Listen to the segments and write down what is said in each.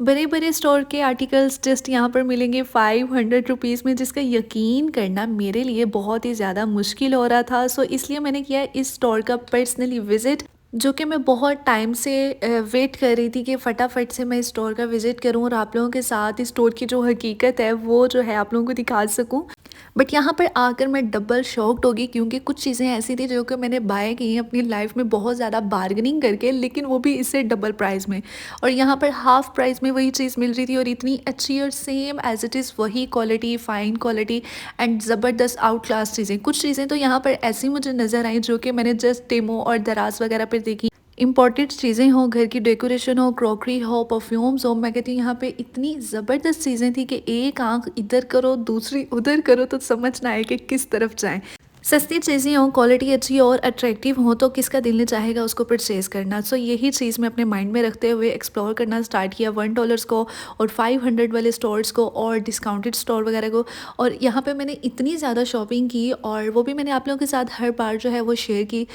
बड़े बड़े स्टोर के आर्टिकल्स जस्ट यहाँ पर मिलेंगे 500 रुपीज़ में, जिसका यकीन करना मेरे लिए बहुत ही ज़्यादा मुश्किल हो रहा था। सो इसलिए मैंने किया इस स्टोर का पर्सनली विज़िट, जो कि मैं बहुत टाइम से वेट कर रही थी कि फटाफट से मैं इस स्टोर का विज़िट करूं और आप लोगों के साथ इस स्टोर की जो हकीकत है वो जो है आप लोगों को दिखा सकूं। बट यहाँ पर आकर मैं डबल शॉक्ड हो गई, क्योंकि कुछ चीज़ें ऐसी थी जो कि मैंने बाय की हैं अपनी लाइफ में बहुत ज़्यादा बार्गेनिंग करके, लेकिन वो भी इससे डबल प्राइस में। और यहाँ पर हाफ प्राइस में वही चीज़ मिल रही थी और इतनी अच्छी और सेम एज इट इज़ वही क्वालिटी, फाइन क्वालिटी एंड ज़बरदस्त आउट क्लास चीज़ें। कुछ चीज़ें तो यहाँ पर ऐसी मुझे नज़र आई जो कि मैंने जस्ट डेमो और दराज वगैरह पर देखी। इम्पॉर्टेंट चीज़ें हो, घर की डेकोरेशन हो, क्रॉकरी हो, परफ्यूम्स हो, मैं कहती हूँ यहाँ पे इतनी ज़बरदस्त चीज़ें थी कि एक आंख इधर करो दूसरी उधर करो तो समझ ना आए कि किस तरफ जाएं। सस्ती चीज़ें हों, क्वालिटी अच्छी हो और अट्रैक्टिव हो तो किसका दिल नहीं चाहेगा उसको परचेज़ करना। सो यही चीज़ मैं अपने माइंड में रखते हुए एक्सप्लोर करना स्टार्ट किया $1 को और 500 वाले स्टोर्स को और डिस्काउंटेड स्टोर वगैरह को। और यहाँ पे मैंने इतनी ज़्यादा शॉपिंग की और वो भी मैंने आप लोगों के साथ हर बार जो है वो शेयर की।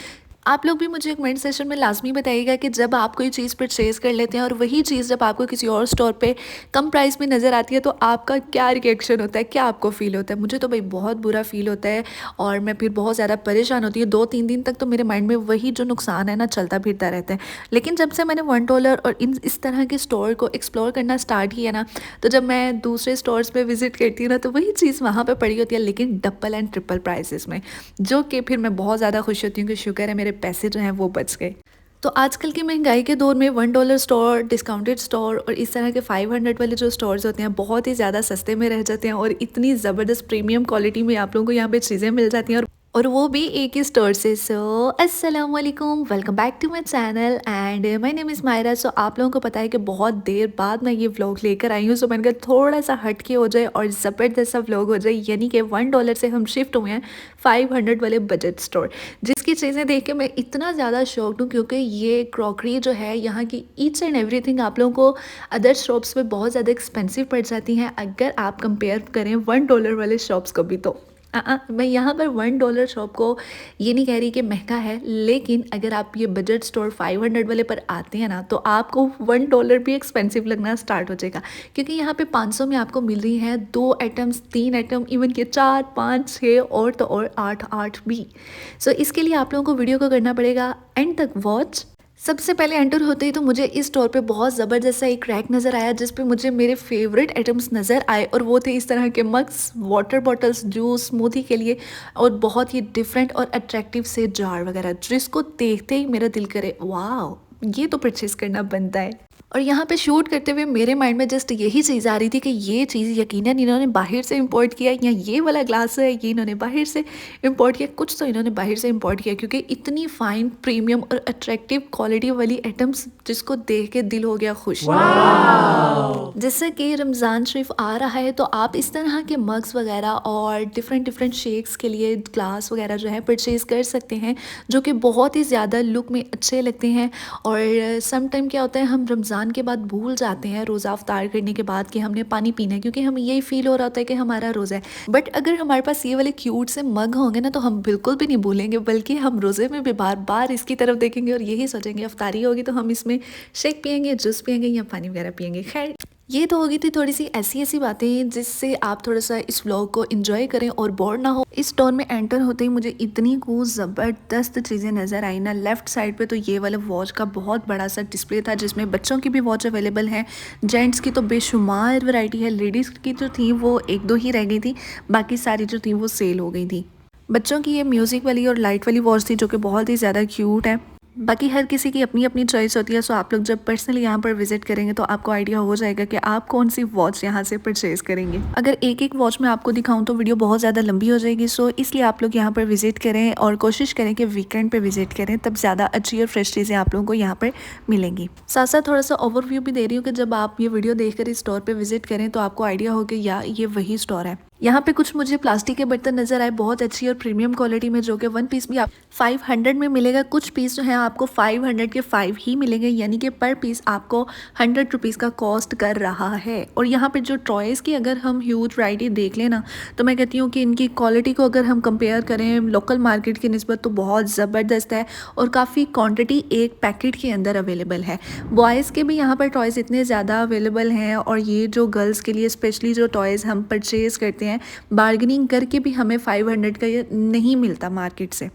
आप लोग भी मुझे कमेंट सेक्शन में लाजमी बताइएगा कि जब आप कोई चीज़ परचेज़ कर लेते हैं और वही चीज़ जब आपको किसी और स्टोर पे कम प्राइस में नज़र आती है तो आपका क्या रिएक्शन होता है, क्या आपको फ़ील होता है। मुझे तो भाई बहुत बुरा फ़ील होता है और मैं फिर बहुत ज़्यादा परेशान होती हूँ। 2-3 दिन तक तो मेरे माइंड में वही जो नुकसान है ना चलता फिरता रहता है। लेकिन जब से मैंने $1 और इन इस तरह के स्टोर को एक्सप्लोर करना स्टार्ट किया ना, तो जब मैं दूसरे स्टोर्स पे विज़िट करती हूँ ना तो वही चीज़ वहाँ पे पड़ी होती है, लेकिन डबल एंड ट्रिपल प्राइसेस में, जो कि फिर मैं बहुत ज़्यादा खुश होती हूँ कि शुक्र है मेरे पैसे जो हैं वो बच गए। तो आजकल की महंगाई के दौर में $1 स्टोर, डिस्काउंटेड स्टोर और इस तरह के 500 वाले जो स्टोर्स होते हैं बहुत ही ज़्यादा सस्ते में रह जाते हैं और इतनी ज़बरदस्त प्रीमियम क्वालिटी में आप लोगों को यहाँ पे चीज़ें मिल जाती हैं और वो भी एक ही स्टोर से। सो अस्सलाम वालेकुम, welcome back to my channel and my name is Myra. So आप लोगों को पता है कि बहुत देर बाद मैं ये व्लॉग लेकर आई हूँ, सो मैंने कहा थोड़ा सा हटके हो जाए और ज़बरदस्त सा व्लॉग हो जाए। यानी कि $1 से हम शिफ्ट हुए हैं 500 वाले बजट स्टोर, जिसकी चीज़ें देख के मैं इतना ज़्यादा शॉक्ड हूँ, क्योंकि ये क्रॉकरी जो है यहाँ की ईच एंड एवरीथिंग आप लोगों को अदर शॉप्स पे बहुत ज़्यादा एक्सपेंसिव पड़ जाती हैं अगर आप कंपेयर करें $1 वाले शॉप्स को भी। तो मैं यहाँ पर $1 शॉप को ये नहीं कह रही कि महंगा है, लेकिन अगर आप ये बजट स्टोर 500 वाले पर आते हैं ना तो आपको $1 भी एक्सपेंसिव लगना स्टार्ट हो जाएगा, क्योंकि यहाँ पे 500 में आपको मिल रही हैं 2 आइटम्स, 3 आइटम, इवन के 4, 5, 6 और तो और 8 8 भी। सो इसके लिए आप लोगों को वीडियो को करना पड़ेगा एंड तक वॉच। सबसे पहले एंटर होते ही तो मुझे इस स्टोर पे बहुत ज़बरदस्त सा एक रैक नज़र आया, जिस पे मुझे मेरे फेवरेट आइटम्स नज़र आए और वो थे इस तरह के mugs, water bottles, juice, smoothie के लिए और बहुत ही डिफरेंट और अट्रैक्टिव से जार वगैरह, जिसको देखते ही मेरा दिल करे वाह ये तो परचेज़ करना बनता है। और यहाँ पे शूट करते हुए मेरे माइंड में जस्ट यही चीज़ आ रही थी कि ये चीज़ यकीनन इन्होंने बाहर से इंपोर्ट किया, या ये वाला ग्लास है ये इन्होंने बाहर से इंपोर्ट किया, कुछ तो इन्होंने बाहर से इंपोर्ट किया, क्योंकि इतनी फाइन, प्रीमियम और अट्रैक्टिव क्वालिटी वाली आइटम्स जिसको देख के दिल हो गया खुश। जैसे कि रमज़ान शरीफ आ रहा है तो आप इस तरह के मग्स वगैरह और डिफरेंट डिफरेंट शेक्स के लिए ग्लास वगैरह जो है परचेज़ कर सकते हैं, जो कि बहुत ही ज़्यादा लुक में अच्छे लगते हैं। और सम टाइम क्या होता है, हम रमज़ान के बाद भूल जाते हैं रोज़ा अफ्तार करने के बाद कि हमने पानी पीना है, क्योंकि हमें यही फील हो रहा होता है कि हमारा रोज़ा है। बट अगर हमारे पास ये वाले क्यूट से मग होंगे ना तो हम बिल्कुल भी नहीं भूलेंगे, बल्कि हम रोज़े में भी बार बार इसकी तरफ देखेंगे और यही सोचेंगे अफ्तारी होगी तो हम इसमें शेक पियेंगे, जूस पियेंगे या पानी वगैरह पियेंगे। खैर, ये तो होगी थी थोड़ी सी ऐसी ऐसी बातें जिससे आप थोड़ा सा इस व्लॉग को एंजॉय करें और बोर ना हो। इस स्टोर में एंटर होते ही मुझे इतनी कुछ ज़बरदस्त चीज़ें नज़र आई ना। लेफ़्ट साइड पे तो ये वाला वॉच का बहुत बड़ा सा डिस्प्ले था, जिसमें बच्चों की भी वॉच अवेलेबल है, जेंट्स की तो बेशुमार वैरायटी है, लेडीज़ की जो थी वो 1-2 ही रह गई थी, बाकी सारी जो थी वो सेल हो गई थी। बच्चों की ये म्यूज़िक वाली और लाइट वाली वॉच थी, जो कि बहुत ही ज़्यादा क्यूट है। बाकी हर किसी की अपनी अपनी चॉइस होती है, सो आप लोग जब पर्सनली यहाँ पर विजिट करेंगे तो आपको आइडिया हो जाएगा कि आप कौन सी वॉच यहाँ से परचेज करेंगे। अगर एक एक वॉच में आपको दिखाऊं तो वीडियो बहुत ज़्यादा लंबी हो जाएगी, सो इसलिए आप लोग यहाँ पर विजिट करें और कोशिश करें कि वीकेंड पे विजिट करें, तब ज़्यादा अच्छी और फ्रेश चीज़ें आप लोगों को यहाँ पर मिलेंगी। साथ साथ थोड़ा सा ओवरव्यू भी दे रही हूँ कि जब आप ये वीडियो देखकर इस स्टोर पर विजिट करें तो आपको आइडिया हो कि या ये वही स्टोर है। यहाँ पे कुछ मुझे प्लास्टिक के बर्तन नज़र आए बहुत अच्छी और प्रीमियम क्वालिटी में, जो कि वन पीस भी आप 500 में मिलेगा। कुछ पीस जो है आपको 500 के 5 ही मिलेंगे, यानी कि पर पीस आपको 100 रुपीज़ का कॉस्ट कर रहा है। और यहाँ पे जो टॉयज़ की अगर हम ह्यूज वैरायटी देख लें ना, तो मैं कहती हूँ कि इनकी क्वालिटी को अगर हम कंपेयर करें लोकल मार्केट की निस्बत तो बहुत ज़बरदस्त है और काफ़ी क्वान्टिटी एक पैकेट के अंदर अवेलेबल है। बॉयज़ के भी यहाँ पर टॉयज़ इतने ज़्यादा अवेलेबल हैं, और ये जो गर्ल्स के लिए स्पेशली जो टॉयज़ हम परचेज़ करते हैं बार्गेनिंग करके भी हमें 500 का ये नहीं मिलता मार्केट से।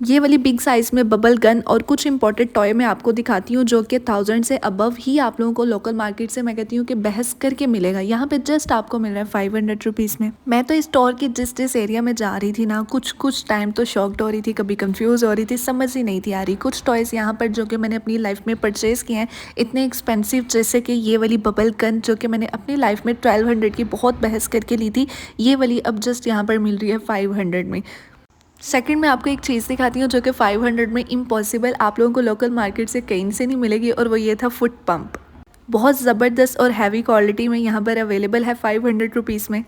ये वाली बिग साइज़ में बबल गन और कुछ इंपॉर्टेंट टॉय मैं आपको दिखाती हूँ, जो कि 1000 से अबव ही आप लोगों को लोकल मार्केट से मैं कहती हूँ कि बहस करके मिलेगा। यहाँ पे जस्ट आपको मिल रहा है 500 रुपीज़ में। मैं तो इस स्टोर की जिस एरिया में जा रही थी ना, कुछ टाइम तो शॉक्ड हो रही थी, कभी कंफ्यूज हो रही थी, समझ ही नहीं थी आ रही। कुछ टॉयज़ यहाँ पर जो कि मैंने अपनी लाइफ में परचेज़ किए हैं इतने एक्सपेंसिव, जैसे कि ये वाली बबल गन जो कि मैंने अपनी लाइफ में 1200 की बहुत बहस करके ली थी, ये वाली अब जस्ट यहाँ पर मिल रही है 500 में। सेकंड मैं आपको एक चीज़ दिखाती हूँ जो कि 500 में इम्पॉसिबल आप लोगों को लोकल मार्केट से कहीं से नहीं मिलेगी, और वो ये था फुट पंप। बहुत ज़बरदस्त और हैवी क्वालिटी में यहाँ पर अवेलेबल है 500 रुपीज़ में।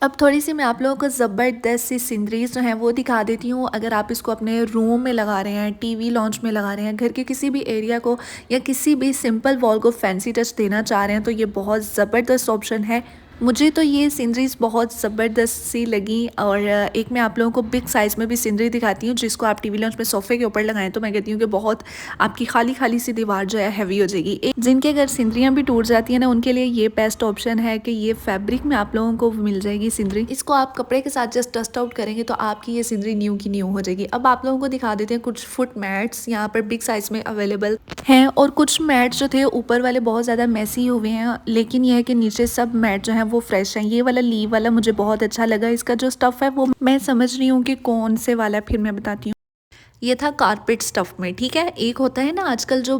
अब थोड़ी सी मैं आप लोगों को ज़बरदस्त सी सीनरीज जो हैं वो दिखा देती हूँ। अगर आप इसको अपने रूम में लगा रहे हैं, टीवी लॉन्च में लगा रहे हैं, घर के किसी भी एरिया को या किसी भी सिंपल वॉल को फैंसी टच देना चाह रहे हैं, तो ये बहुत ज़बरदस्त ऑप्शन है। मुझे तो ये सीनरीज बहुत ज़बरदस्त सी लगी। और एक मैं आप लोगों को बिग साइज़ में भी सीनरी दिखाती हूँ, जिसको आप टीवी लॉन्च में सोफ़े के ऊपर लगाएं तो मैं कहती हूँ कि बहुत आपकी खाली सी दीवार जो है हैवी हो जाएगी। एक जिनके अगर सीनरियाँ भी टूट जाती हैं ना, उनके लिए ये बेस्ट ऑप्शन है कि ये फैब्रिक में आप लोगों को मिल जाएगी सीनरी। इसको आप कपड़े के साथ जस्ट डस्ट आउट करेंगे तो आपकी ये सीनरी न्यू की न्यू हो जाएगी। अब आप लोगों को दिखा देते हैं कुछ फुट मैट्स यहाँ पर बिग साइज़ में अवेलेबल हैं, और कुछ मैट्स जो थे ऊपर वाले बहुत ज़्यादा मैसी हुए हैं, लेकिन यह है कि नीचे सब मैट जो हैं वो फ्रेश हैं। ये वाला लीव वाला मुझे बहुत अच्छा लगा। इसका जो स्टफ़ है वो मैं समझ रही हूँ कि कौन से वाला है, फिर मैं बताती हूँ। ये था कारपेट स्टफ़ में, ठीक है। एक होता है ना आजकल जो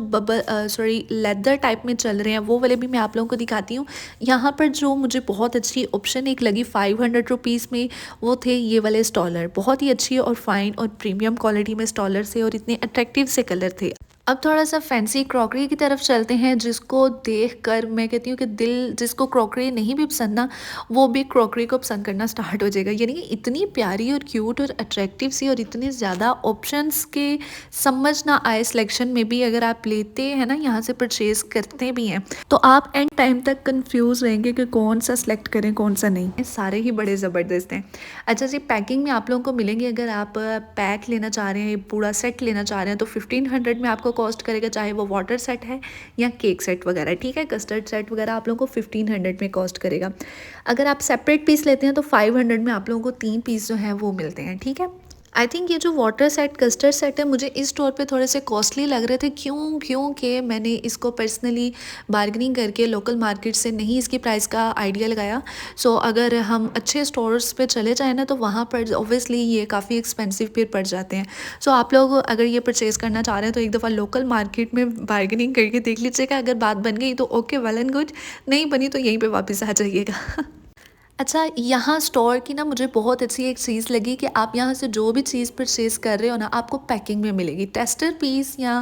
लेदर टाइप में चल रहे हैं, वो वाले भी मैं आप लोगों को दिखाती हूँ। यहाँ पर जो मुझे बहुत अच्छी ऑप्शन एक लगी 500 रुपीज़ में, वो थे ये वाले स्टॉलर। बहुत ही अच्छी और फाइन और प्रीमियम क्वालिटी में स्टॉलर थे, और इतने अट्रैक्टिव से कलर थे। अब थोड़ा सा फैंसी क्रॉकरी की तरफ चलते हैं, जिसको देखकर मैं कहती हूँ कि दिल, जिसको क्रॉकरी नहीं भी पसंद ना, वो भी क्रॉकरी को पसंद करना स्टार्ट हो जाएगा। यानी कि इतनी प्यारी और क्यूट और अट्रैक्टिव सी और इतने ज़्यादा ऑप्शंस के समझ ना आए सिलेक्शन में भी, अगर आप लेते हैं ना यहाँ से परचेज़ करते भी हैं, तो आप एंड टाइम तक कंफ्यूज रहेंगे कि कौन सा सिलेक्ट करें कौन सा नहीं। सारे ही बड़े ज़बरदस्त हैं। अच्छा जी, पैकिंग में आप लोगों को मिलेंगे। अगर आप पैक लेना चाह रहे हैं, पूरा सेट लेना चाह रहे हैं, तो 1500 में आपको कॉस्ट करेगा, चाहे वो वाटर सेट है या केक सेट वगैरह, ठीक है। कस्टर्ड सेट वगैरह आप लोगों को 1500 में कॉस्ट करेगा। अगर आप सेपरेट पीस लेते हैं तो 500 में आप लोगों को 3 पीस जो हैं वो मिलते हैं, ठीक है। आई थिंक ये जो वाटर सेट कस्टर्ड सेट है मुझे इस स्टोर पे थोड़े से कॉस्टली लग रहे थे, क्योंकि मैंने इसको पर्सनली बार्गेनिंग करके लोकल मार्केट से नहीं इसकी प्राइस का आइडिया लगाया। सो अगर हम अच्छे स्टोर्स पे चले जाएँ ना, तो वहाँ पर ऑब्वियसली ये काफ़ी एक्सपेंसिव फिर पड़ जाते हैं। सो आप लोग अगर ये परचेज़ करना चाह रहे हैं तो एक दफ़ा लोकल मार्केट में बार्गेनिंग करके देख लीजिएगा। अगर बात बन गई तो ओके, वेल एंड गुड, नहीं बनी तो यहीं पर वापस आ जाइएगा। अच्छा, यहाँ स्टोर की ना मुझे बहुत अच्छी एक चीज़ लगी कि आप यहाँ से जो भी चीज़ परचेज़ कर रहे हो ना, आपको पैकिंग में मिलेगी। टेस्टर पीस या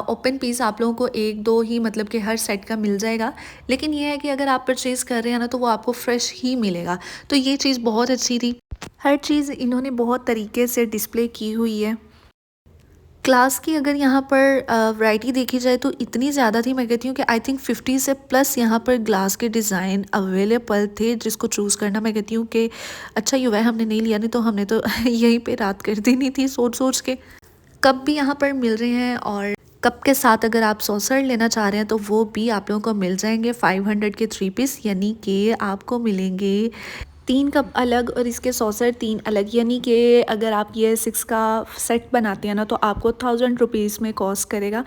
ओपन पीस आप लोगों को 1-2 ही मतलब कि हर सेट का मिल जाएगा, लेकिन ये है कि अगर आप परचेज़ कर रहे हैं ना, तो वो आपको फ्रेश ही मिलेगा। तो ये चीज़ बहुत अच्छी थी। हर चीज़ इन्होंने बहुत तरीके से डिस्प्ले की हुई है। ग्लास की अगर यहाँ पर वैरायटी देखी जाए तो इतनी ज़्यादा थी, मैं कहती हूँ कि आई थिंक 50 से प्लस यहाँ पर ग्लास के डिज़ाइन अवेलेबल थे, जिसको चूज़ करना मैं कहती हूँ कि अच्छा ही हुआ है हमने नहीं लिया, नहीं तो हमने तो यहीं पे रात कर देनी थी सोच के। कप भी यहाँ पर मिल रहे हैं, और कप के साथ अगर आप सॉसर लेना चाह रहे हैं तो वो भी आप लोगों को मिल जाएंगे 500 के 3 पीस, यानी कि आपको मिलेंगे 3 कप अलग और इसके सॉसर 3 अलग, यानी कि अगर आप ये 6 का सेट बनाते हैं ना, तो आपको 1000 रुपीज़ में कॉस्ट करेगा।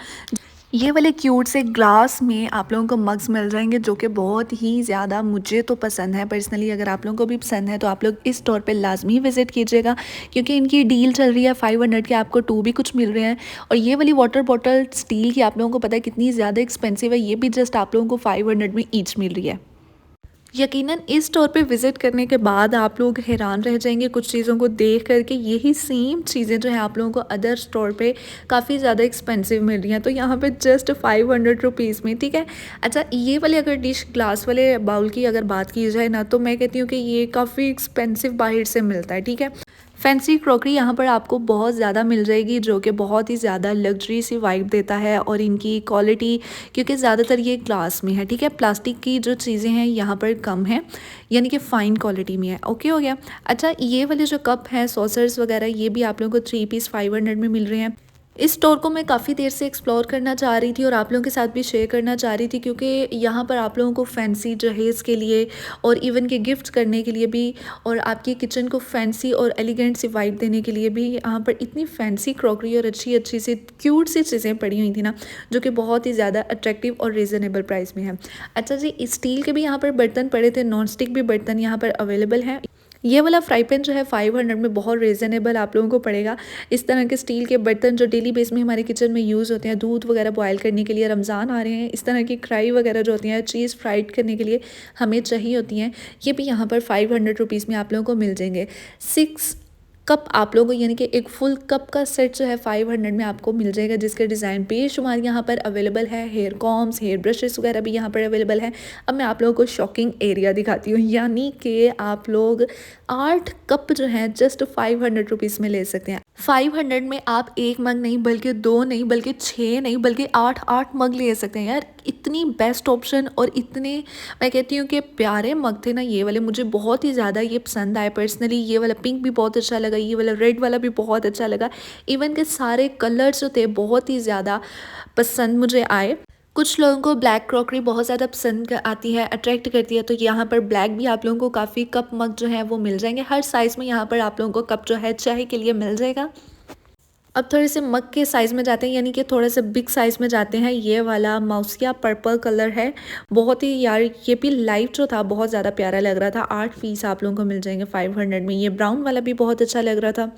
ये वाले क्यूट से ग्लास में आप लोगों को मग्स मिल जाएंगे, जो कि बहुत ही ज़्यादा मुझे तो पसंद है पर्सनली। अगर आप लोगों को भी पसंद है तो आप लोग इस स्टोर पे लाजमी विज़िट कीजिएगा, क्योंकि इनकी डील चल रही है 500 के आपको 2 भी कुछ मिल रहे हैं। और ये वाली वाटर बॉटल स्टील की आप लोगों को पता है कितनी ज़्यादा एक्सपेंसिव है, ये भी जस्ट आप लोगों को 500 में ईच मिल रही है। यकीनन इस स्टोर पे विज़िट करने के बाद आप लोग हैरान रह जाएँगे कुछ चीज़ों को देख कर के, यही सेम चीज़ें जो हैं आप लोगों को अदर स्टोर पे काफ़ी ज़्यादा एक्सपेंसिव मिल रही हैं। तो यहाँ पे जस्ट 500 रुपीज़ में, ठीक है। अच्छा, ये वाले अगर डिश ग्लास वाले बाउल की अगर बात की जाए ना, तो मैं कहती हूँ कि ये काफ़ी एक्सपेंसिव बाहर से मिलता है, ठीक है। फैंसी क्रॉकरी यहाँ पर आपको बहुत ज़्यादा मिल जाएगी, जो कि बहुत ही ज़्यादा लग्जरी सी वाइब देता है, और इनकी क्वालिटी, क्योंकि ज़्यादातर ये ग्लास में है, ठीक है। प्लास्टिक की जो चीज़ें हैं यहाँ पर कम है, यानी कि फ़ाइन क्वालिटी में है। ओके हो गया। अच्छा, ये वाले जो कप हैं, सॉसर्स वगैरह, ये भी आप लोगों को 3 पीस 500 में मिल रहे हैं। इस स्टोर को मैं काफ़ी देर से एक्सप्लोर करना चाह रही थी और आप लोगों के साथ भी शेयर करना चाह रही थी, क्योंकि यहाँ पर आप लोगों को फैंसी जहेज़ के लिए और इवन के गिफ्ट्स करने के लिए भी, और आपकी किचन को फैंसी और एलिगेंट सी वाइब देने के लिए भी यहाँ पर इतनी फैंसी क्रॉकरी और अच्छी अच्छी सी क्यूट सी चीज़ें पड़ी हुई थी ना, जो कि बहुत ही ज़्यादा अट्रैक्टिव और रीज़नेबल प्राइस में है। अच्छा जी, स्टील के भी यहाँ पर बर्तन पड़े थे, नॉन स्टिक भी बर्तन यहाँ पर अवेलेबल हैं। ये वाला फ्राई पैन जो है 500 में बहुत रीज़नेबल आप लोगों को पड़ेगा। इस तरह के स्टील के बर्तन जो डेली बेस में हमारे किचन में यूज़ होते हैं, दूध वगैरह बॉयल करने के लिए, रमज़ान आ रहे हैं, इस तरह की कढ़ाई वगैरह जो होती हैं चीज़ फ्राइड करने के लिए हमें चाहिए होती हैं, ये भी यहाँ पर 500 रुपीज़ में आप लोगों को मिल जाएंगे। 6 कप आप लोगों को, यानी कि एक फुल कप का सेट जो है 500 में आपको मिल जाएगा, जिसके डिज़ाइन बेशुमार यहाँ पर अवेलेबल है। हेयर कॉम्स, हेयर ब्रशेस वगैरह भी यहाँ पर अवेलेबल है। अब मैं आप लोगों को शॉकिंग एरिया दिखाती हूँ, यानी कि आप लोग 8 कप जो हैं जस्ट 500 रुपीज़ में ले सकते हैं। 500 में आप एक मग नहीं, बल्कि 2 नहीं, बल्कि 6 नहीं, बल्कि 8 मग ले सकते हैं यार। इतनी बेस्ट ऑप्शन, और इतने, मैं कहती हूँ कि प्यारे मग थे ना ये वाले, मुझे बहुत ही ज़्यादा ये पसंद आए पर्सनली। ये वाला पिंक भी बहुत अच्छा लगा, ये वाला रेड वाला भी बहुत अच्छा लगा, इवन के सारे कलर्स जो थे बहुत ही ज़्यादा पसंद मुझे आए। कुछ लोगों को ब्लैक क्रॉकरी बहुत ज़्यादा पसंद आती है, अट्रैक्ट करती है, तो यहाँ पर ब्लैक भी आप लोगों को काफ़ी कप मग जो है वो मिल जाएंगे। हर साइज़ में यहाँ पर आप लोगों को कप जो है चाय के लिए मिल जाएगा। अब थोड़े से मग के साइज़ में जाते हैं, यानी कि थोड़ा सा बिग साइज़ में जाते हैं। ये वाला माउसिया पर्पल कलर है, बहुत ही यार, ये भी लाइट जो था बहुत ज़्यादा प्यारा लग रहा था। 8 पीस आप लोगों को मिल जाएंगे 500 में। ये ब्राउन वाला भी बहुत अच्छा लग रहा था।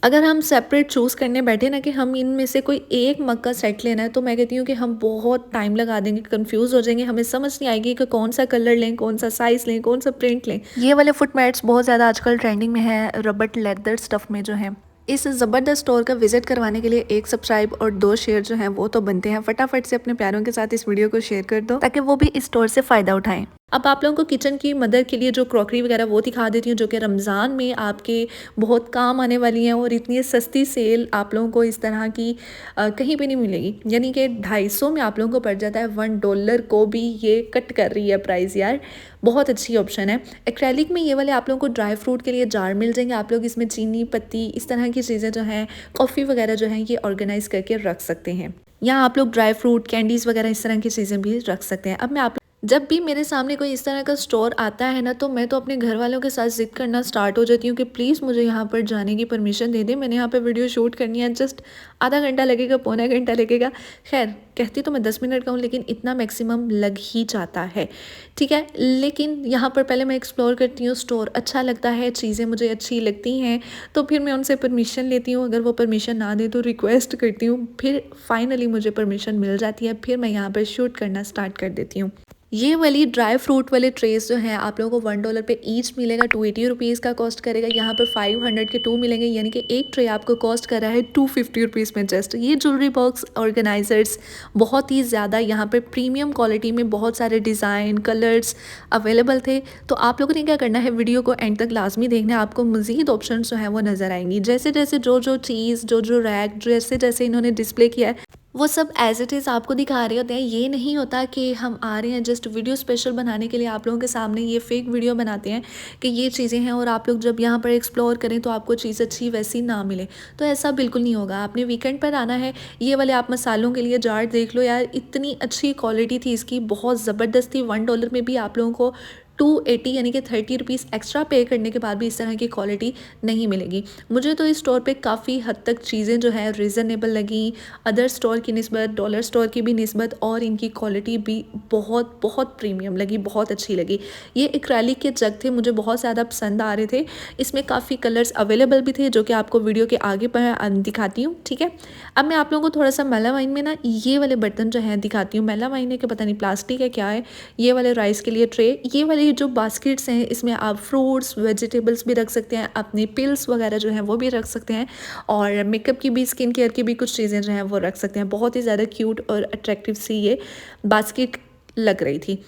अगर हम सेपरेट चूज़ करने बैठे ना कि हम इनमें से कोई एक मग का सेट लेना है, तो मैं कहती हूँ कि हम बहुत टाइम लगा देंगे, कंफ्यूज हो जाएंगे, हमें समझ नहीं आएगी कि कौन सा कलर लें, कौन सा साइज़ लें, कौन सा प्रिंट लें। ये वाले फुट मैट्स बहुत ज़्यादा आजकल ट्रेंडिंग में है, रबट लेदर स्टफ़ में जो है। इस ज़बरदस्त स्टोर का विजिट करवाने के लिए 1 सब्सक्राइब और 2 शेयर जो हैं वो तो बनते हैं। फटाफट से अपने प्यारों के साथ इस वीडियो को शेयर कर दो, ताकि वो भी इस स्टोर से फ़ायदा उठाएं। अब आप लोगों को किचन की मदद के लिए जो क्रॉकरी वगैरह वो दिखा देती हूँ, जो कि रमज़ान में आपके बहुत काम आने वाली हैं, और इतनी सस्ती सेल आप लोगों को इस तरह की कहीं भी नहीं मिलेगी। यानी कि 250 में आप लोगों को पड़ जाता है। $1 को भी ये कट कर रही है प्राइस यार, बहुत अच्छी ऑप्शन है। एक्रेलिक में ये वाले आप लोगों को ड्राई फ्रूट के लिए जार मिल जाएंगे। आप लोग इसमें चीनी, पत्ती, इस तरह की चीज़ें जो हैं, कॉफ़ी वगैरह जो हैं, ये ऑर्गेनाइज करके रख सकते हैं। यहाँ आप लोग ड्राई फ्रूट, कैंडीज़ वगैरह इस तरह की चीज़ें भी रख सकते हैं। अब मैं आप जब भी मेरे सामने कोई इस तरह का स्टोर आता है ना, तो मैं तो अपने घर वालों के साथ ज़िद करना स्टार्ट हो जाती हूँ कि प्लीज़ मुझे यहाँ पर जाने की परमिशन दे दें। मैंने यहाँ पे वीडियो शूट करनी है, जस्ट आधा घंटा लगेगा, पौना घंटा लगेगा। खैर, कहती तो मैं 10 मिनट का हूँ, लेकिन इतना मैक्सिमम लग ही जाता है, ठीक है। लेकिन यहाँ पर पहले मैं एक्सप्लोर करती हूँ, स्टोर अच्छा लगता है, चीज़ें मुझे अच्छी लगती हैं, तो फिर मैं उनसे परमिशन लेती हूँ। अगर वो परमिशन ना दे तो रिक्वेस्ट करती हूँ, फिर फाइनली मुझे परमिशन मिल जाती है, फिर मैं यहाँ पर शूट करना स्टार्ट कर देती हूँ। ये वाली ड्राई फ्रूट वाले ट्रेस जो हैं आप लोगों को $1 पे ईच मिलेगा। 280 रुपीज़ का कॉस्ट करेगा। यहाँ पर 500 के 2 मिलेंगे, यानी कि एक ट्रे आपको कॉस्ट कर रहा है 250 रुपीज़ में जस्ट। ये ज्वेलरी बॉक्स ऑर्गेनाइजर्स बहुत ही ज़्यादा यहाँ पर प्रीमियम क्वालिटी में, बहुत सारे डिज़ाइन, कलर्स अवेलेबल थे। तो आप लोगों ने क्या करना है, वीडियो को एंड तक लाजमी देखना है, आपको मज़ीद ऑप्शन जो हैं वो नज़र आएंगी। जैसे जैसे जो चीज़, जो रैक, जैसे जैसे इन्होंने डिस्प्ले किया है, वो सब एज इट इज़ आपको दिखा रहे होते हैं। ये नहीं होता कि हम आ रहे हैं जस्ट वीडियो स्पेशल बनाने के लिए आप लोगों के सामने ये फेक वीडियो बनाते हैं कि ये चीज़ें हैं, और आप लोग जब यहाँ पर एक्सप्लोर करें तो आपको चीज़ अच्छी वैसी ना मिले। तो ऐसा बिल्कुल नहीं होगा। आपने वीकेंड पर आना है। ये वाले आप मसालों के लिए जार देख लो यार, इतनी अच्छी क्वालिटी थी इसकी, बहुत ज़बरदस्त थी। $1 में भी आप लोगों को 280 यानी कि 30 रुपीज़ एक्स्ट्रा पे करने के बाद भी इस तरह की क्वालिटी नहीं मिलेगी। मुझे तो इस स्टोर पे काफ़ी हद तक चीज़ें जो है रीज़नेबल लगी, अदर स्टोर की निस्बत, डॉलर स्टोर की भी निस्बत, और इनकी क्वालिटी भी बहुत बहुत प्रीमियम लगी, बहुत अच्छी लगी। ये एक्रेलिक के जग थे, मुझे बहुत ज़्यादा पसंद आ रहे थे। इसमें काफ़ी कलर्स अवेलेबल भी थे, जो कि आपको वीडियो के आगे पर दिखाती हूँ, ठीक है। अब मैं आप लोगों को थोड़ा सा मेलामाइन में ना ये वाले बर्तन जो हैं दिखाती हूँ। मेलामाइन है कि पता नहीं प्लास्टिक है क्या है। ये वाले राइस के लिए ट्रे, ये वाली वाली जो बास्केट्स हैं इसमें आप फ्रूट्स, वेजिटेबल्स भी रख सकते हैं, अपनी पिल्स वगैरह जो हैं वो भी रख सकते हैं, और मेकअप की भी, स्किन केयर की भी कुछ चीज़ें जो हैं वो रख सकते हैं। बहुत ही ज़्यादा क्यूट और अट्रैक्टिव सी ये बास्केट लग रही थी।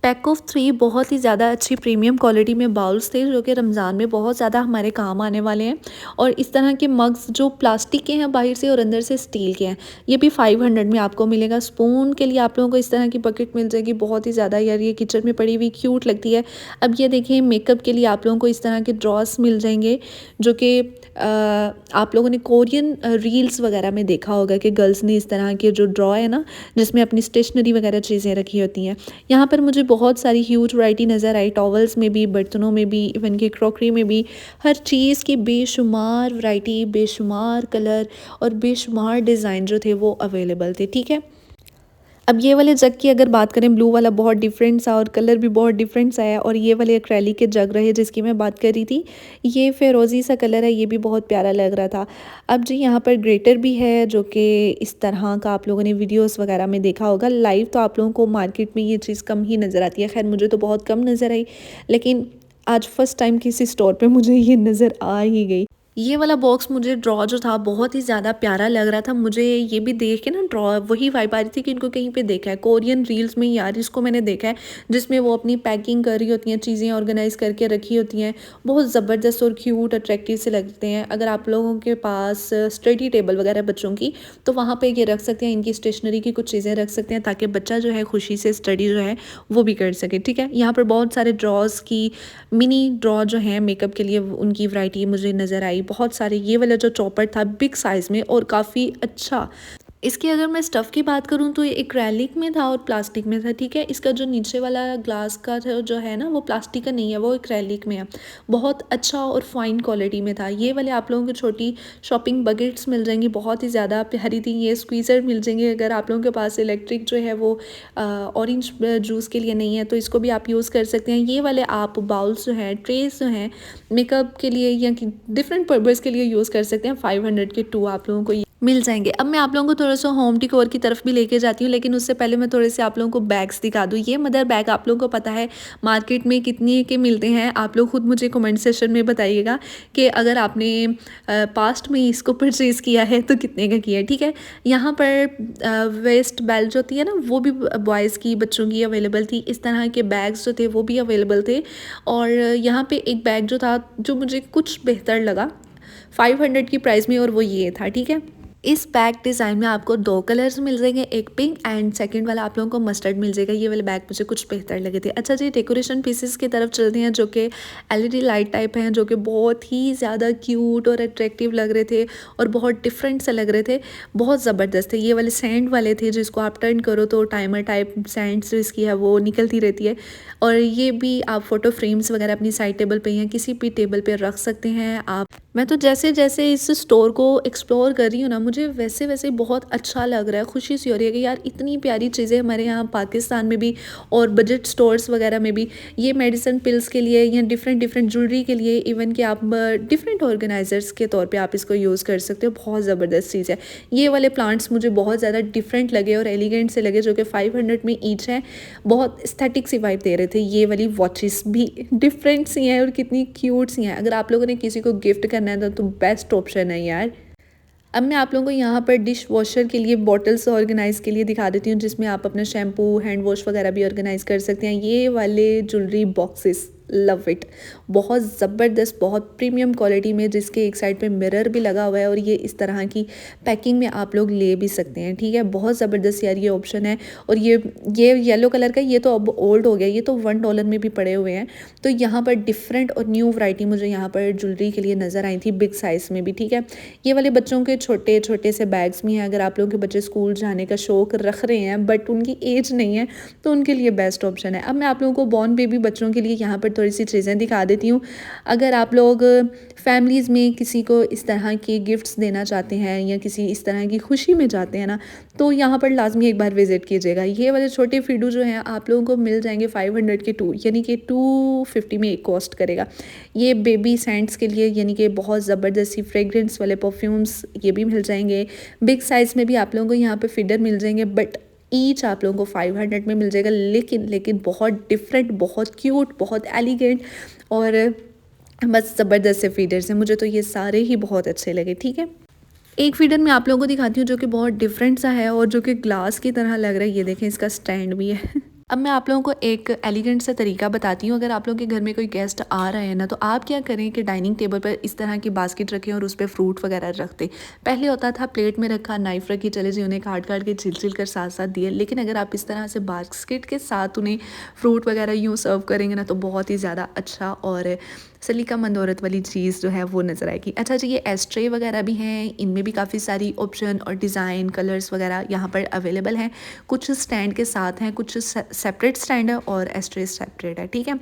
पैक ऑफ 3 बहुत ही ज़्यादा अच्छी प्रीमियम क्वालिटी में बाउल्स थे, जो कि रमज़ान में बहुत ज़्यादा हमारे काम आने वाले हैं। और इस तरह के मग्स जो प्लास्टिक के हैं बाहर से और अंदर से स्टील के हैं, ये भी 500 में आपको मिलेगा। स्पून के लिए आप लोगों को इस तरह की बकेट मिल जाएगी, बहुत ही ज़्यादा यार ये किचन में पड़ी हुई क्यूट लगती है। अब ये देखिए, मेकअप के लिए आप लोगों को इस तरह के ड्रॉस मिल जाएंगे, जो कि आप लोगों ने कोरियन रील्स वगैरह में देखा होगा कि गर्ल्स ने इस तरह के जो ड्रॉ है ना, जिसमें अपनी स्टेशनरी वगैरह चीज़ें रखी होती हैं। यहाँ पर मुझे बहुत सारी ह्यूज वैरायटी नज़र आई, टॉवल्स में भी, बर्तनों में भी, इवन कि क्रॉकरी में भी। हर चीज़ की बेशुमार वैरायटी, बेशुमार कलर और बेशुमार डिज़ाइन जो थे वो अवेलेबल थे। ठीक है, अब ये वाले जग की अगर बात करें, ब्लू वाला बहुत डिफरेंट सा और कलर भी बहुत डिफरेंट सा है, और ये वाले एक्रेलिक के जग रहे जिसकी मैं बात कर रही थी, ये फिरोज़ी सा कलर है, ये भी बहुत प्यारा लग रहा था। अब जी यहाँ पर ग्रेटर भी है, जो कि इस तरह का आप लोगों ने वीडियोस वगैरह में देखा होगा। लाइव तो आप लोगों को मार्केट में ये चीज़ कम ही नज़र आती है, खैर मुझे तो बहुत कम नज़र आई, लेकिन आज फर्स्ट टाइम किसी स्टोर पे मुझे ये नज़र आ ही गई। ये वाला बॉक्स, मुझे ड्रॉ जो था बहुत ही ज़्यादा प्यारा लग रहा था। मुझे ये भी देख के ना ड्रॉ वही वाइब आ रही थी कि इनको कहीं पे देखा है कोरियन रील्स में, यार इसको मैंने देखा है, जिसमें वो अपनी पैकिंग कर रही होती हैं, चीज़ें ऑर्गेनाइज़ करके रखी होती हैं, बहुत ज़बरदस्त और क्यूट अट्रैक्टिव से लगते हैं। अगर आप लोगों के पास स्टडी टेबल वगैरह बच्चों की, तो वहाँ पर ये रख सकते हैं, इनकी स्टेशनरी की कुछ चीज़ें रख सकते हैं, ताकि बच्चा जो है खुशी से स्टडी जो है वो भी कर सके। ठीक है, यहाँ पर बहुत सारे ड्रॉज की, मिनी ड्रॉ जो हैं मेकअप के लिए, उनकी वैरायटी मुझे नज़र आई बहुत सारे। ये वाला जो चॉपर था बिग साइज़ में और काफ़ी अच्छा। इसकी अगर मैं स्टफ़ की बात करूँ तो ये एक्रेलिक में था और प्लास्टिक में था। ठीक है, इसका जो नीचे वाला ग्लास का जो है ना, वो प्लास्टिक का नहीं है, वो एक्रेलिक में है। बहुत अच्छा और फाइन क्वालिटी में था। ये वाले आप लोगों को छोटी शॉपिंग बकेट्स मिल जाएंगी, बहुत ही ज़्यादा प्यारी थी। ये स्क्वीज़र मिल जाएंगे, अगर आप लोगों के पास इलेक्ट्रिक जो है वो ऑरेंज जूस के लिए नहीं है, तो इसको भी आप यूज़ कर सकते हैं। ये वाले आप बाउल्स जो हैं, ट्रेस जो हैं, मेकअप के लिए या डिफरेंट पर्पज़ के लिए यूज़ कर सकते हैं। 500 के 2 आप लोगों को मिल जाएंगे। अब मैं आप लोगों को थोड़ा सा होम डेकोर की तरफ भी लेके जाती हूँ, लेकिन उससे पहले मैं थोड़े से आप लोगों को बैग्स दिखा दूँ। ये मदर बैग आप लोगों को पता है मार्केट में कितने के मिलते हैं, आप लोग खुद मुझे कमेंट सेशन में बताइएगा कि अगर आपने पास्ट में इसको परचेज़ किया है तो कितने का किया है। ठीक है, यहाँ पर वेस्ट बेल्ट जो होती है ना, वो भी बॉयज़ की, बच्चों की अवेलेबल थी। इस तरह के बैग्स जो थे वो भी अवेलेबल थे, और यहाँ पर एक बैग जो था जो मुझे कुछ बेहतर लगा 500 की प्राइस में, और वो ये था। ठीक है, इस बैग डिज़ाइन में आपको 2 कलर्स मिल जाएंगे, एक पिंक एंड सेकंड वाला आप लोगों को मस्टर्ड मिल जाएगा। ये वाले बैग मुझे कुछ बेहतर लगे थे। अच्छा जी, डेकोरेशन पीसेस की तरफ चलते हैं, जो कि एलईडी लाइट टाइप हैं, जो कि बहुत ही ज़्यादा क्यूट और अट्रैक्टिव लग रहे थे और बहुत डिफरेंट से लग रहे थे, बहुत ज़बरदस्त थे। ये वाले सैंड वाले थे, जिसको आप टर्न करो तो टाइमर टाइप सैंड जो इसकी है वो निकलती रहती है। और ये भी आप फ़ोटो फ्रेम्स वगैरह अपनी साइड टेबल पे या किसी भी टेबल पे रख सकते हैं आप। मैं तो जैसे जैसे इस स्टोर को एक्सप्लोर कर रही हूँ ना, मुझे वैसे वैसे बहुत अच्छा लग रहा है, खुशी सी हो रही है कि यार इतनी प्यारी चीज़ें हमारे यहाँ पाकिस्तान में भी और बजट स्टोर्स वगैरह में भी। ये मेडिसिन पिल्स के लिए या डिफरेंट डिफरेंट ज्वेलरी के लिए, इवन कि आप डिफरेंट ऑर्गेनाइजर्स के तौर पे आप इसको यूज़ कर सकते हो। बहुत ज़बरदस्त चीज़ है। ये वाले प्लांट्स मुझे बहुत ज़्यादा डिफरेंट लगे और एलिगेंट से लगे, जो कि 500 में ईच है। बहुत एस्थेटिक सी वाइब दे रहे थे। ये वाली वॉचेस भी डिफरेंट सी हैं और कितनी क्यूट सी हैं। अगर आप लोगों ने किसी को गिफ्ट करना है तो बेस्ट ऑप्शन है यार। अब मैं आप लोगों को यहाँ पर डिश वॉशर के लिए बॉटल्स ऑर्गेनाइज़ के लिए दिखा देती हूँ, जिसमें आप अपना शैम्पू, हैंड वॉश वगैरह भी ऑर्गेनाइज़ कर सकते हैं। ये वाले ज्वेलरी बॉक्सेस, लव इट, बहुत ज़बरदस्त, बहुत प्रीमियम क्वालिटी में, जिसके एक साइड पे मिरर भी लगा हुआ है, और ये इस तरह की पैकिंग में आप लोग ले भी सकते हैं। ठीक है, बहुत ज़बरदस्त यार ये ऑप्शन है। और ये येलो कलर का, ये तो अब ओल्ड हो गया, ये तो $1 में भी पड़े हुए हैं। तो यहाँ पर डिफरेंट और न्यू वैरायटी मुझे यहाँ पर ज्वेलरी के लिए नज़र आई थी, बिग साइज़ में भी। ठीक है, ये वाले बच्चों के छोटे छोटे से बैग्स भी हैं। अगर आप लोगों के बच्चे स्कूल जाने का शौक रख रहे हैं बट उनकी एज नहीं है, तो उनके लिए बेस्ट ऑप्शन है। अब मैं आप लोगों को बॉर्न बेबी बच्चों के लिए यहाँ पर थोड़ी सी चीज़ें दिखा देती हूँ। अगर आप लोग फैमिलीज़ में किसी को इस तरह के गिफ्ट्स देना चाहते हैं या किसी इस तरह की खुशी में जाते हैं ना, तो यहाँ पर लाजमी एक बार विज़िट कीजिएगा। ये वाले छोटे फिडू जो हैं आप लोगों को मिल जाएंगे 500 के 2, यानी कि 250 में एक कॉस्ट करेगा। ये बेबी सेंट्स के लिए, यानी कि बहुत ज़बरदस्ती फ्रेगरेंस वाले परफ्यूम्स, ये भी मिल जाएंगे। बिग साइज़ में भी आप लोगों को यहाँ पर फीडर मिल जाएंगे, बट ईच आप लोगों को 500 में मिल जाएगा, लेकिन बहुत डिफरेंट, बहुत क्यूट, बहुत एलिगेंट और बस ज़बरदस्त से फीडर्स हैं। मुझे तो ये सारे ही बहुत अच्छे लगे। ठीक है, एक फीडर मैं आप लोगों को दिखाती हूँ जो कि बहुत डिफरेंट सा है और जो कि ग्लास की तरह लग रहा है। ये देखें, इसका स्टैंड भी है। अब मैं आप लोगों को एक एलिगेंट सा तरीका बताती हूँ। अगर आप लोगों के घर में कोई गेस्ट आ रहे हैं ना, तो आप क्या करें कि डाइनिंग टेबल पर इस तरह की बास्केट रखें और उस पर फ्रूट वगैरह रख दें। पहले होता था प्लेट में रखा, नाइफ रखी, चले जी उन्हें काट काट के छिल छिल कर साथ साथ दिए। लेकिन अगर आप इस तरह से बास्केट के साथ उन्हें फ्रूट वगैरह यूँ सर्व करेंगे ना, तो बहुत ही ज़्यादा अच्छा और सलीका मंदौरत वाली चीज़ जो है वो नज़र आएगी। अच्छा जी, ये एस्ट्रे वगैरह भी हैं, इनमें भी काफ़ी सारी ऑप्शन और डिज़ाइन कलर्स वगैरह यहाँ पर अवेलेबल हैं। कुछ स्टैंड के साथ हैं, कुछ सेपरेट स्टैंड है और एस्ट्रे सेपरेट है। ठीक है,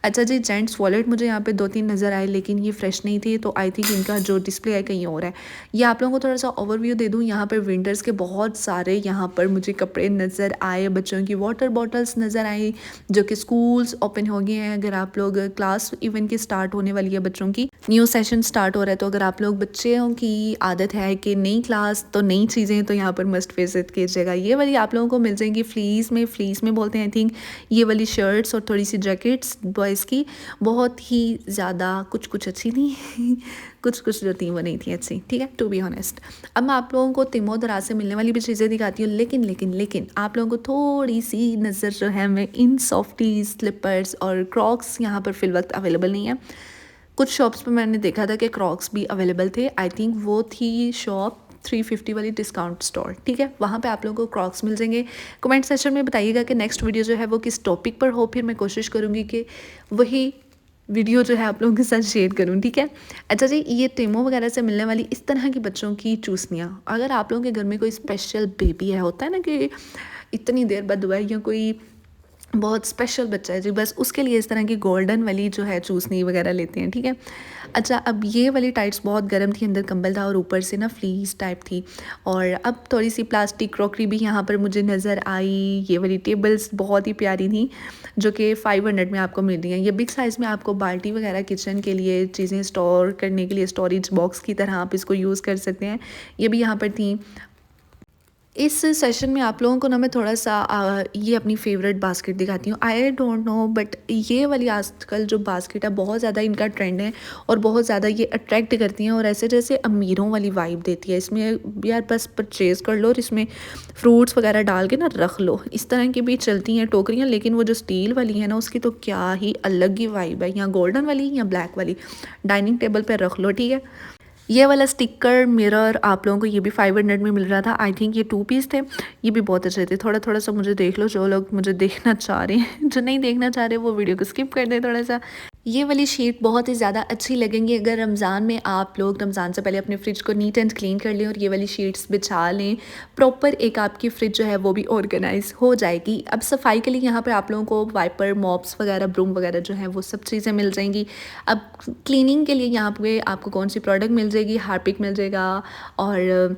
अच्छा जी, जेंट्स वॉलेट मुझे यहाँ पे 2-3 नज़र आए, लेकिन ये फ्रेश नहीं थी, तो आई थिंक इनका जो डिस्प्ले है कहीं और है। ये आप लोगों को थोड़ा सा ओवरव्यू दे दूँ। यहाँ पर विंटर्स के बहुत सारे यहाँ पर मुझे कपड़े नज़र आए, बच्चों की वाटर बॉटल्स नज़र आई, जो कि स्कूल्स ओपन हो गए हैं। अगर आप लोग क्लास इवन की स्टार्ट होने वाली है, बच्चों की न्यू सेशन स्टार्ट हो रहा है, तो अगर आप लोग बच्चों की आदत है कि नई क्लास तो नई चीज़ें, तो यहाँ पर मस्ट विजिट कीजिएगा। ये वाली आप लोगों को मिल जाएंगी फ्लीस में बोलते हैं आई थिंक, ये वाली शर्ट्स और थोड़ी सी जैकेट्स बॉयज़ की, बहुत ही ज़्यादा कुछ अच्छी नहीं कुछ जो थी वो नहीं थी अच्छी। ठीक है, टू बी ऑनेस्ट। अब मैं आप लोगों को तिमो दराज से मिलने वाली भी चीज़ें दिखाती हूँ, लेकिन आप लोगों को थोड़ी सी नज़र जो है मैं इन सॉफ्टीज, स्लिपर्स और क्रॉक्स यहाँ पर फिल वक्त अवेलेबल नहीं है। कुछ शॉप्स पे मैंने देखा था कि क्रॉक्स भी अवेलेबल थे। आई थिंक वो थी शॉप 350 वाली डिस्काउंट स्टोर। ठीक है, वहाँ पे आप लोगों को क्रॉक्स मिल जाएंगे। कमेंट सेक्शन में बताइएगा कि नेक्स्ट वीडियो जो है वो किस टॉपिक पर हो, फिर मैं कोशिश करूँगी कि वही वीडियो जो है आप लोगों के साथ शेयर करूँ। ठीक है, अच्छा जी, ये टेमो वगैरह से मिलने वाली इस तरह की बच्चों की चूसनियाँ, अगर आप लोगों के घर में कोई स्पेशल बेबी है, होता है ना कि इतनी देर बाद हुआ है, या कोई बहुत स्पेशल बच्चा है जी, बस उसके लिए इस तरह की गोल्डन वाली जो है चूसनी वगैरह लेते हैं। ठीक है, अच्छा, अब ये वाली टाइट्स बहुत गर्म थी, अंदर कंबल था और ऊपर से ना फ्लीस टाइप थी। और अब थोड़ी सी प्लास्टिक क्रॉकरी भी यहाँ पर मुझे नज़र आई। ये वाली टेबल्स बहुत ही प्यारी थी, जो कि 500 में आपको मिल रही हैं। ये बिग साइज़ में आपको बाल्टी वगैरह किचन के लिए चीज़ें स्टोर करने के लिए स्टोरेज बॉक्स की तरह आप इसको यूज़ कर सकते हैं। ये भी यहाँ पर थी। इस सेशन में आप लोगों को ना मैं थोड़ा सा ये अपनी फेवरेट बास्केट दिखाती हूँ। आई डोंट नो, बट ये वाली आजकल जो बास्केट है बहुत ज़्यादा इनका ट्रेंड है और बहुत ज़्यादा ये अट्रैक्ट करती हैं और ऐसे जैसे अमीरों वाली वाइब देती है। इसमें यार बस परचेज़ कर लो और इसमें फ्रूट्स वगैरह डाल के ना रख लो। इस तरह की भी चलती हैं टोकरियाँ, लेकिन वो जो स्टील वाली है ना, उसकी तो क्या ही अलग ही वाइब है। या गोल्डन वाली या ब्लैक वाली, डाइनिंग टेबल पर रख लो। ठीक है, ये वाला स्टिकर मिरर आप लोगों को ये भी 500 में मिल रहा था। आई थिंक ये 2 पीस थे। ये भी बहुत अच्छे थे। थोड़ा थोड़ा सा मुझे देख लो, जो लोग मुझे देखना चाह रहे हैं। जो नहीं देखना चाह रहे वो वीडियो को स्किप कर दें थोड़ा सा। ये वाली शीट बहुत ही ज़्यादा अच्छी लगेंगी अगर रमज़ान में आप लोग रमज़ान से पहले अपने फ्रिज को नीट एंड क्लीन कर लें और ये वाली शीट्स बिछा लें। प्रॉपर एक आपकी फ्रिज जो है वो भी ऑर्गेनाइज हो जाएगी। अब सफाई के लिए यहाँ पर आप लोगों को वाइपर, मॉप्स वगैरह, ब्रूम वगैरह जो है वो सब चीज़ें मिल जाएंगी। अब क्लीनिंग के लिए यहाँ पे आपको कौन सी प्रोडक्ट मिल जाएगी, हार्पिक मिल जाएगा और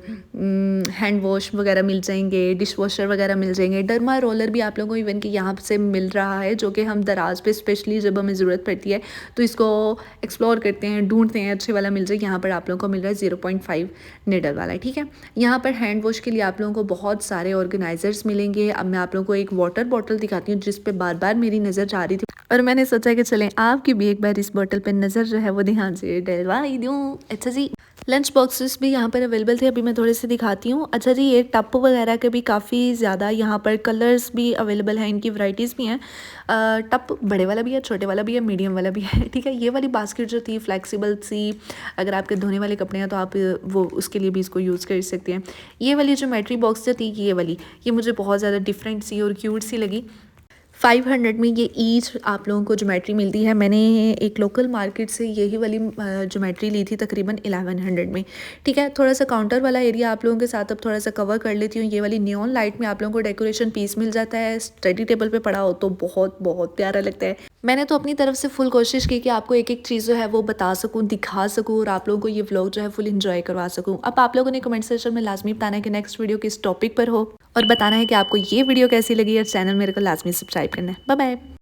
हैंड वॉश वगैरह मिल जाएंगे, डिश वॉशर वगैरह मिल जाएंगे। डर्मा रोलर भी आप लोगों को इवन कि यहाँ से मिल रहा है, जो कि हम दराज पे स्पेशली जब हमें ज़रूरत पड़ती है तो इसको एक्सप्लोर करते हैं, ढूंढते हैं, अच्छे वाला मिल जाए। यहाँ पर आप लोगों को मिल रहा है 0.5 निडल वाला। ठीक है, यहाँ पर हैंड वॉश के लिए आप लोगों को बहुत सारे ऑर्गेनाइजर्स मिलेंगे। अब मैं आप लोगों को एक वाटर बॉटल दिखाती हूँ जिस पे बार बार मेरी नज़र जा रही थी और मैंने सोचा कि चलें आपकी भी एक बार इस बॉटल पर नज़र जो है वो ध्यान से डलवा ही दूँ। अच्छा जी, लंच बॉक्सेस भी यहाँ पर अवेलेबल थे, अभी मैं थोड़े से दिखाती हूँ। अच्छा जी, ये टप वगैरह के भी काफ़ी ज़्यादा यहाँ पर कलर्स भी अवेलेबल हैं, इनकी वैरायटीज़ भी हैं। टप बड़े वाला भी है, छोटे वाला भी है, मीडियम वाला भी है। ठीक है, ये वाली बास्केट जो थी फ्लेक्सिबल सी, अगर आपके धोने वाले कपड़े हैं तो आप वो उसके लिए भी इसको यूज़ कर सकते हैं। ये वाली ज्योमेट्री बॉक्स जो थी, ये वाली, ये मुझे बहुत ज़्यादा डिफरेंट सी और क्यूट सी लगी। 500 में ये ईच आप लोगों को ज्योमेट्री मिलती है। मैंने एक लोकल मार्केट से यही वाली ज्योमेट्री ली थी तकरीबन 1100 में। ठीक है, थोड़ा सा काउंटर वाला एरिया आप लोगों के साथ अब थोड़ा सा कवर कर लेती हूँ। ये वाली नियॉन लाइट में आप लोगों को डेकोरेशन पीस मिल जाता है, स्टडी टेबल पे पड़ा हो तो बहुत बहुत प्यारा लगता है। मैंने तो अपनी तरफ से फुल कोशिश की कि आपको एक एक चीज़ जो है वो बता सकूँ, दिखा सकूँ और आप लोगों को ये व्लॉग जो है फुल एंजॉय करवा सकूँ। अब आप लोगों ने कमेंट सेक्शन में लाजमी बताना है कि नेक्स्ट वीडियो किस टॉपिक पर हो और बताना है कि आपको ये वीडियो कैसी लगी और चैनल मेरे को लाजमी सब्सक्राइब करना है। Bye bye.